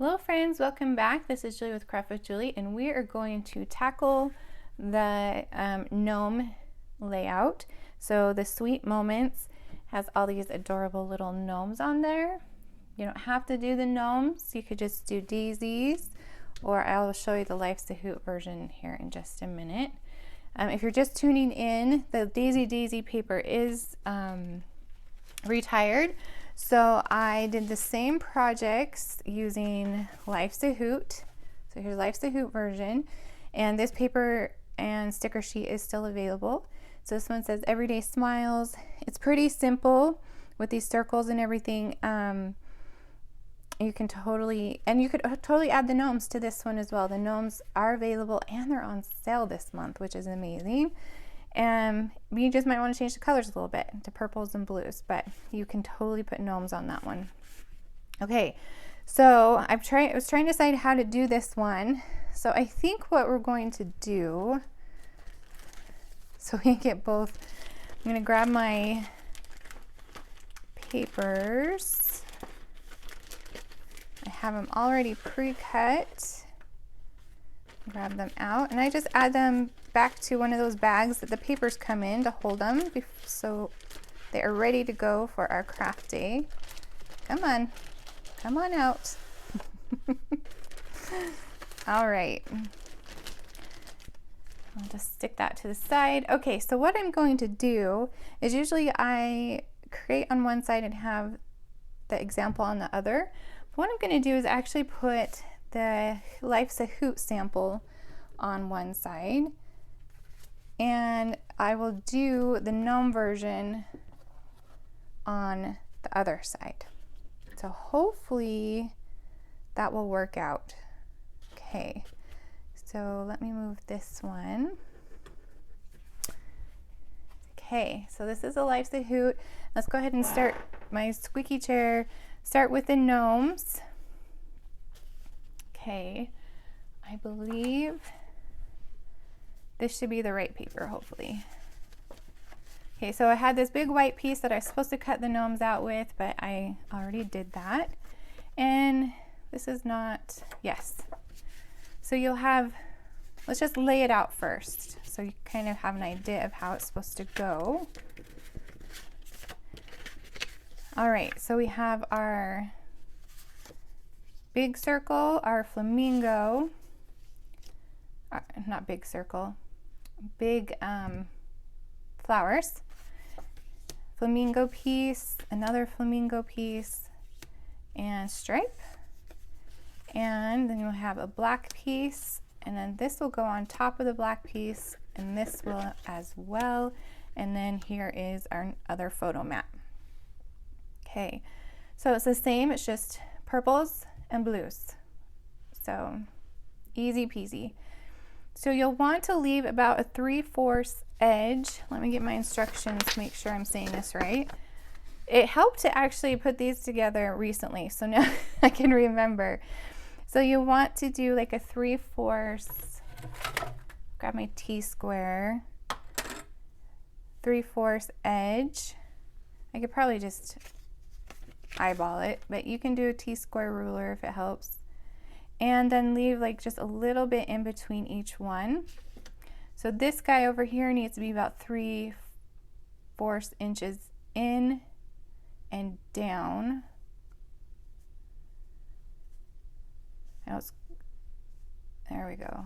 Hello friends, welcome back. This is Julie with Craft with Julie, and we are going to tackle the gnome layout. So the Sweet Moments has all these adorable little gnomes on there. You don't have to do the gnomes, you could just do daisies, or I'll show you the Life's a Hoot version here in just a minute. If you're just tuning in, the Daisy paper is retired. So I did the same projects using Life's a Hoot. So here's Life's a Hoot version. And this paper and sticker sheet is still available. So this one says Everyday Smiles. It's pretty simple with these circles and everything. You can totally add the gnomes to this one as well. The gnomes are available and they're on sale this month, which is amazing. And you just might want to change the colors a little bit to purples and blues, but you can totally put gnomes on that one. Okay, so I was trying to decide how to do this one. So I think what we're going to do, so we get both, I'm going to grab my papers. I have them already pre-cut. Grab them out, and I just add them back to one of those bags that the papers come in to hold them so they are ready to go for our craft day. Come on out. All right, I'll just stick that to the side. Okay, so what I'm going to do is usually I create on one side and have the example on the other. But what I'm going to do is actually put the Life's a Hoot sample on one side, and I will do the gnome version on the other side. So hopefully that will work out. Okay, so let me move this one. Okay, so this is a Life's a Hoot. Let's go ahead and start my squeaky chair. Start with the gnomes. Okay, I believe this should be the right paper, hopefully. Okay, so I had this big white piece that I was supposed to cut the gnomes out with, but I already did that. And this is not, yes. So you'll have, let's just lay it out first, so you kind of have an idea of how it's supposed to go. All right, so we have our big circle, our flamingo, not big circle, big flowers, flamingo piece, another flamingo piece, and stripe. And then you'll have a black piece, and then this will go on top of the black piece, and this will as well. And then here is our other photo mat. Okay, so it's the same, it's just purples and blues. So easy peasy. So you'll want to leave about a 3/4 edge. Let me get my instructions to make sure I'm saying this right. It helped to actually put these together recently, so now I can remember. So you want to do like a 3/4, grab my T-square, 3/4 edge. I could probably just eyeball it, but you can do a T-square ruler if it helps. And then leave like just a little bit in between each one. So this guy over here needs to be about 3/4 inches in and down. There we go.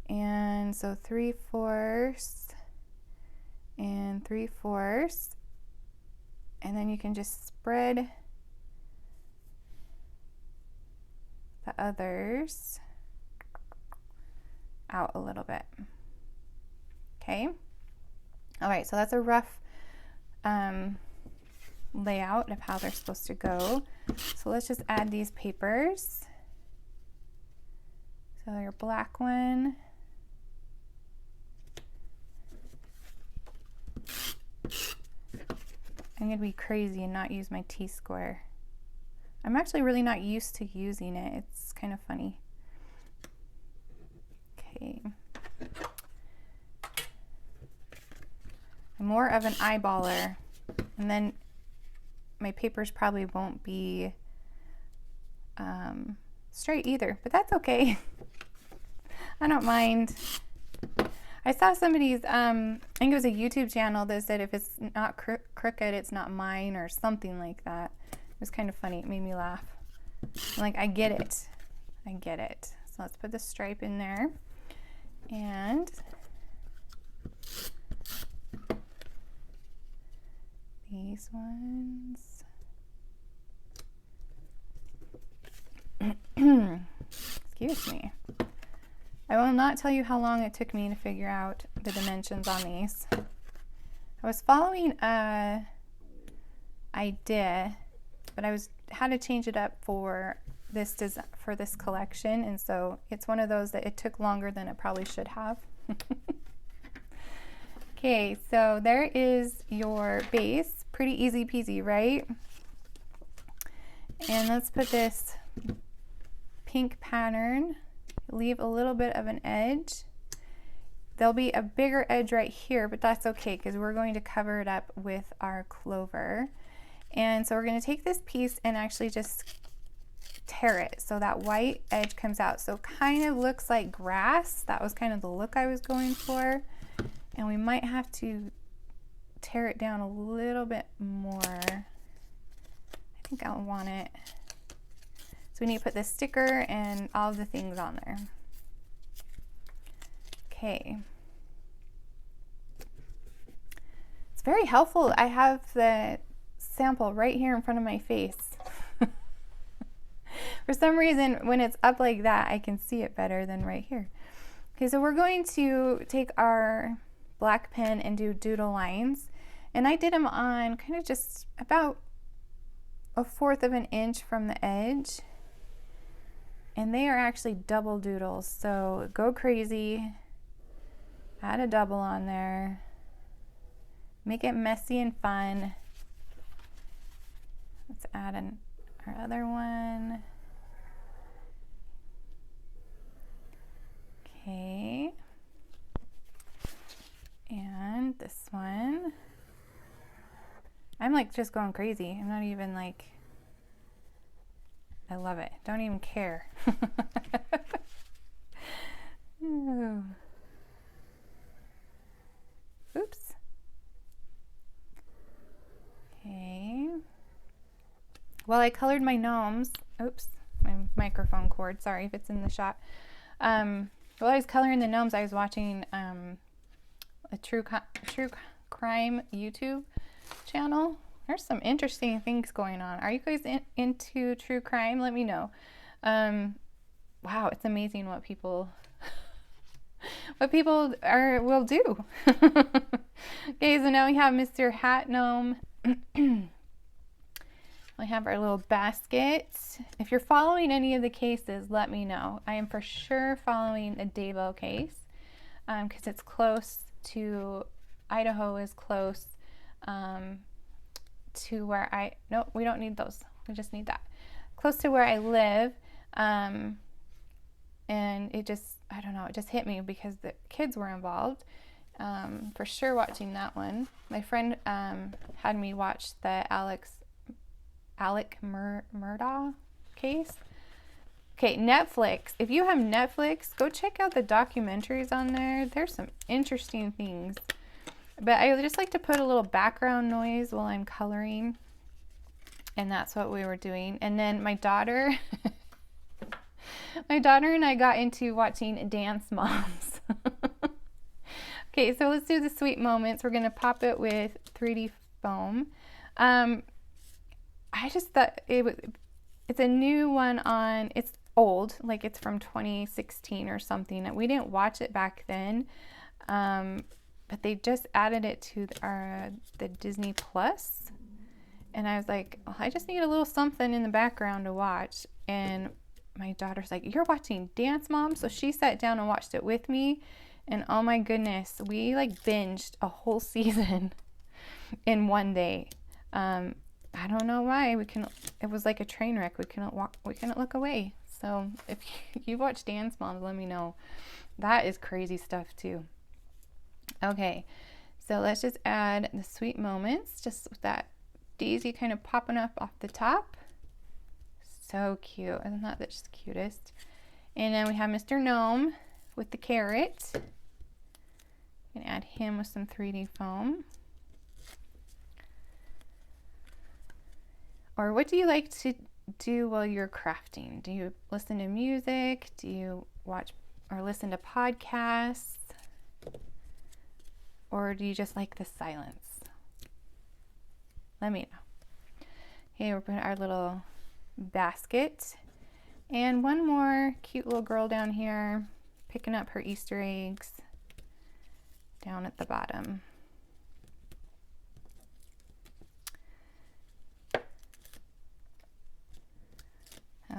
And so 3/4 and 3/4. And then you can just spread the others out a little bit. Okay. All right, so that's a rough layout of how they're supposed to go. So let's just add these papers. So your black one. I'm gonna be crazy and not use my T-square. I'm actually really not used to using it. It's kind of funny. Okay. I'm more of an eyeballer, and then my papers probably won't be straight either, but that's okay. I don't mind. I saw somebody's, I think it was a YouTube channel that said if it's not crooked, it's not mine or something like that. It was kind of funny. It made me laugh. I'm like, I get it. I get it. So let's put the stripe in there. And these ones. Excuse me. I will not tell you how long it took me to figure out the dimensions on these. I was following a idea, but I had to change it up for this collection, and so it's one of those that it took longer than it probably should have. Okay, so there is your base. Pretty easy peasy, right? And let's put this pink pattern. Leave a little bit of an edge. There'll be a bigger edge right here, but that's okay because we're going to cover it up with our clover. And so we're going to take this piece and actually just tear it so that white edge comes out. So it kind of looks like grass. That was kind of the look I was going for. And we might have to tear it down a little bit more. I think I'll want it. So we need to put the sticker and all of the things on there. Okay. It's very helpful. I have the sample right here in front of my face. For some reason, when it's up like that, I can see it better than right here. Okay, so we're going to take our black pen and do doodle lines. And I did them on kind of just about 1/4 of an inch from the edge. And they are actually double doodles, so go crazy. Add a double on there. Make it messy and fun. Let's add our other one. Okay. And this one. I'm like just going crazy. I'm not even like, I love it. Don't even care. Ooh. Oops. Okay. Well, I colored my gnomes. Oops, my microphone cord. Sorry if it's in the shot. While I was coloring the gnomes, I was watching a true crime YouTube channel. There's some interesting things going on. Are you guys into true crime? Let me know. Wow, it's amazing what people will do. Okay, so now we have Mr. Hat Gnome. We have our little basket. If you're following any of the cases, let me know. I am for sure following a Davo case because it's close to, Idaho is close to where no, we don't need those. We just need that. Close to where I live. And it just, I don't know, it just hit me because the kids were involved. For sure watching that one. My friend had me watch the Alec Murdaugh case. Okay, Netflix. If you have Netflix, go check out the documentaries on there. There's some interesting things. But I just like to put a little background noise while I'm coloring. And that's what we were doing. And then my daughter, and I got into watching Dance Moms. Okay, so let's do the sweet moments. We're going to pop it with 3D foam. I just thought it's a new one on, it's old, like it's from 2016 or something. We didn't watch it back then, but they just added it to the Disney Plus. And I was like, oh, I just need a little something in the background to watch. And my daughter's like, you're watching Dance Mom? So she sat down and watched it with me. And oh my goodness, we like binged a whole season in one day. I don't know why. It was like a train wreck. We couldn't look away. So if you watch Dance Moms, let me know. That is crazy stuff too. Okay, so let's just add the sweet moments, just with that daisy kind of popping up off the top. So cute. Isn't that just the cutest? And then we have Mr. Gnome with the carrot. I'm gonna add him with some 3D foam. Or what do you like to do while you're crafting? Do you listen to music? Do you watch or listen to podcasts? Or do you just like the silence? Let me know. Okay, we're putting our little basket. And one more cute little girl down here picking up her Easter eggs down at the bottom.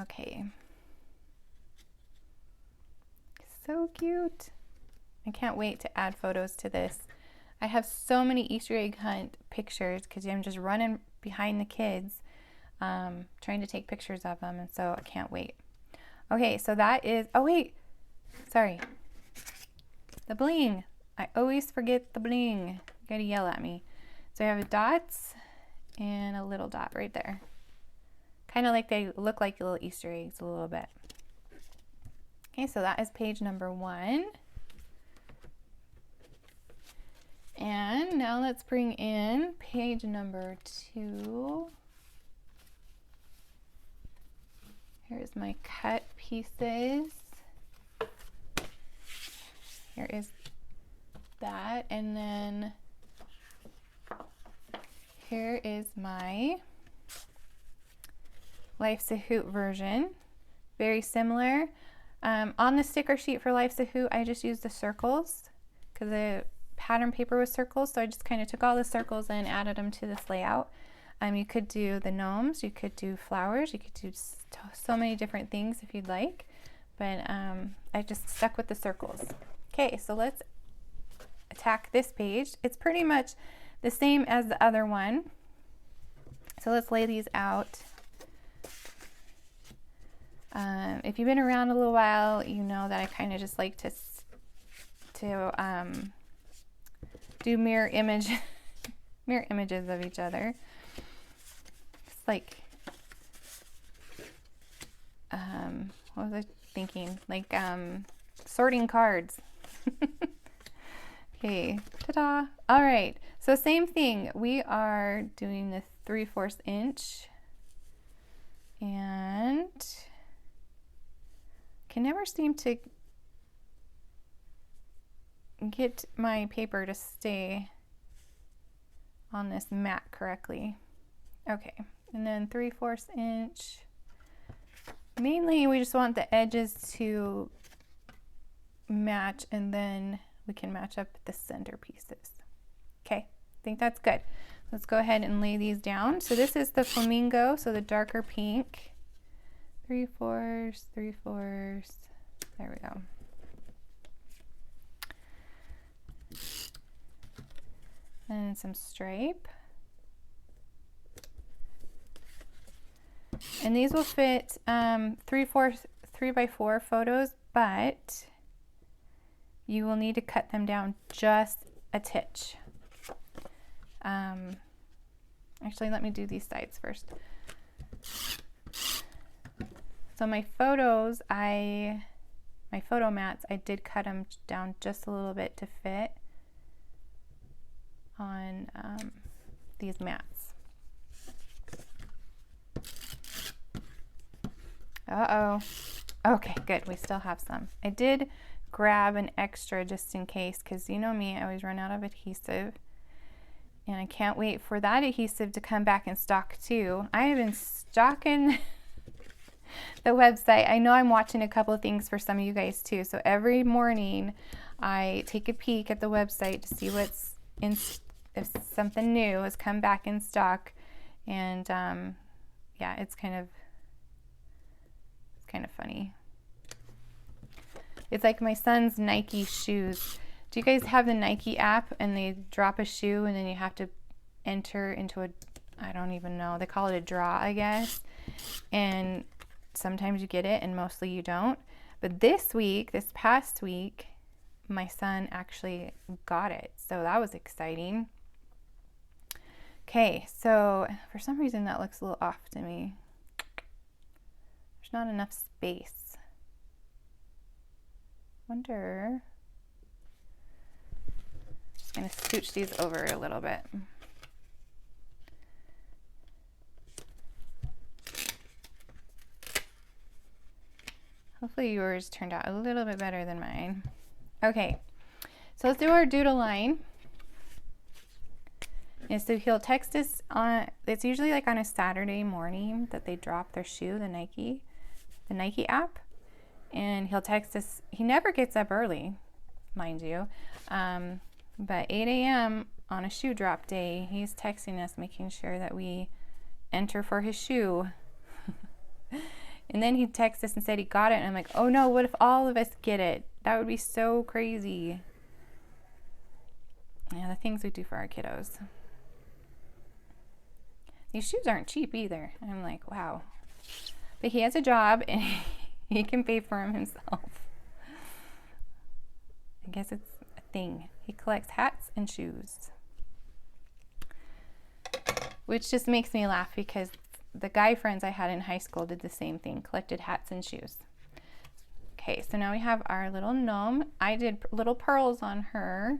Okay. So cute. I can't wait to add photos to this. I have so many Easter egg hunt pictures because I'm just running behind the kids trying to take pictures of them, and so I can't wait. Okay, so that is, oh wait, sorry. The bling. I always forget the bling. You gotta yell at me. So I have dots and a little dot right there. Kind of like they look like little Easter eggs a little bit. Okay, so that is page number 1. And now let's bring in page number 2. Here's my cut pieces. Here is that, and then here is my Life's a Hoot version. Very similar. On the sticker sheet for Life's a Hoot, I just used the circles because the pattern paper was circles, so I just kind of took all the circles and added them to this layout. You could do the gnomes, you could do flowers, you could do so many different things if you'd like, but I just stuck with the circles. Okay, so let's attack this page. It's pretty much the same as the other one. So let's lay these out. If you've been around a little while, you know that I kind of just like to do mirror images of each other. It's like, what was I thinking? Like sorting cards. Okay, ta-da! All right, so same thing. We are doing the 3/4 inch, and can never seem to get my paper to stay on this mat correctly. Okay, and then 3/4 inch. Mainly we just want the edges to match, and then we can match up the center pieces. Okay, I think that's good. Let's go ahead and lay these down. So this is the Flamingo, so the darker pink. 3/4, 3/4. There we go. And some stripe. And these will fit 3/4, 3x4 photos, but you will need to cut them down just a titch. Actually, let me do these sides first. So my photos, my photo mats, I did cut them down just a little bit to fit on these mats. Uh-oh. Okay, good. We still have some. I did grab an extra just in case, because you know me, I always run out of adhesive. And I can't wait for that adhesive to come back in stock too. I have been stocking the website. I know I'm watching a couple of things for some of you guys too. So every morning I take a peek at the website to see what's in, if something new has come back in stock. And yeah, it's kind of funny. It's like my son's Nike shoes. Do you guys have the Nike app and they drop a shoe and then you have to enter into a, I don't even know, they call it a draw, I guess. And sometimes you get it and mostly you don't. But this past week, my son actually got it. So that was exciting. Okay, so for some reason that looks a little off to me. There's not enough space. Wonder. Just gonna scooch these over a little bit. Hopefully yours turned out a little bit better than mine. Okay, so let's do our doodle line. And so he'll text us on, it's usually like on a Saturday morning that they drop their shoe, the Nike app. And he'll text us, he never gets up early, mind you. But 8 a.m. on a shoe drop day, he's texting us, making sure that we enter for his shoe. And then he texted us and said he got it. And I'm like, oh no, what if all of us get it? That would be so crazy. Yeah, the things we do for our kiddos. These shoes aren't cheap either. I'm like, wow. But he has a job and he can pay for them himself. I guess it's a thing. He collects hats and shoes. Which just makes me laugh because the guy friends I had in high school did the same thing, collected hats and shoes. Okay, so now we have our little gnome. I did little pearls on her.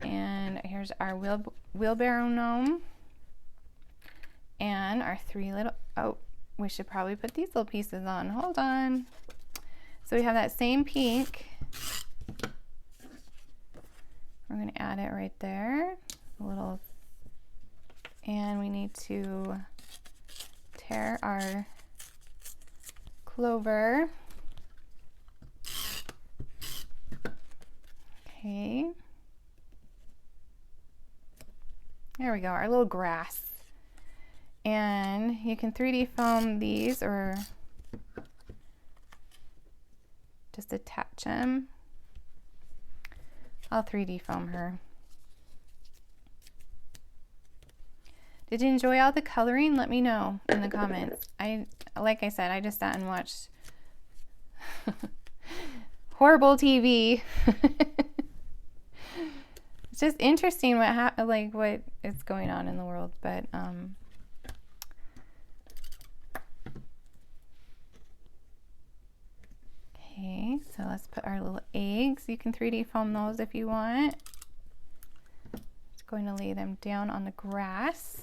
And here's our wheelbarrow gnome. And our three little, oh, we should probably put these little pieces on. Hold on. So we have that same pink. We're going to add it right there. A little, and we need to tear our clover. Okay. There we go, our little grass. And you can 3D foam these or just attach them. I'll 3D foam her. Did you enjoy all the coloring? Let me know in the comments. Like I said, I just sat and watched horrible TV. It's just interesting what is going on in the world, but okay, so let's put our little eggs. You can 3D foam those if you want. Just going to lay them down on the grass.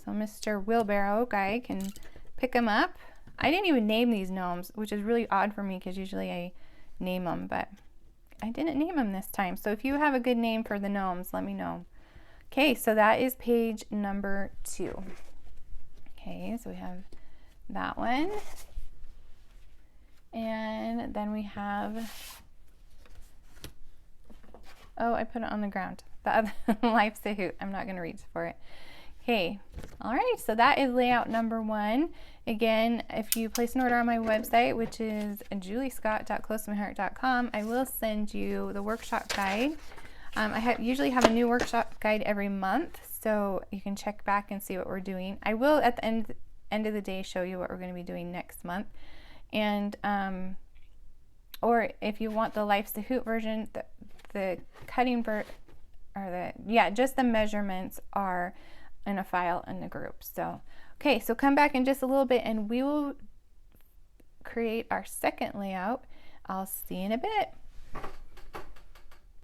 So Mr. Wheelbarrow guy can pick them up. I didn't even name these gnomes, which is really odd for me because usually I name them, but I didn't name them this time. So if you have a good name for the gnomes, let me know. Okay, so that is page number 2. Okay, so we have that one. And then we have, oh, I put it on the ground. The other Life's a Hoot. I'm not going to reach for it. Okay, all right, so that is layout number 1. Again, if you place an order on my website, which is juliescott.closetomyheart.com, I will send you the workshop guide. I usually have a new workshop guide every month, so you can check back and see what we're doing. I will, at the end of the day, show you what we're going to be doing next month. And, or if you want the Life's a Hoot version, the cutting just the measurements are in a file in the group. So, okay, so come back in just a little bit and we will create our second layout. I'll see you in a bit.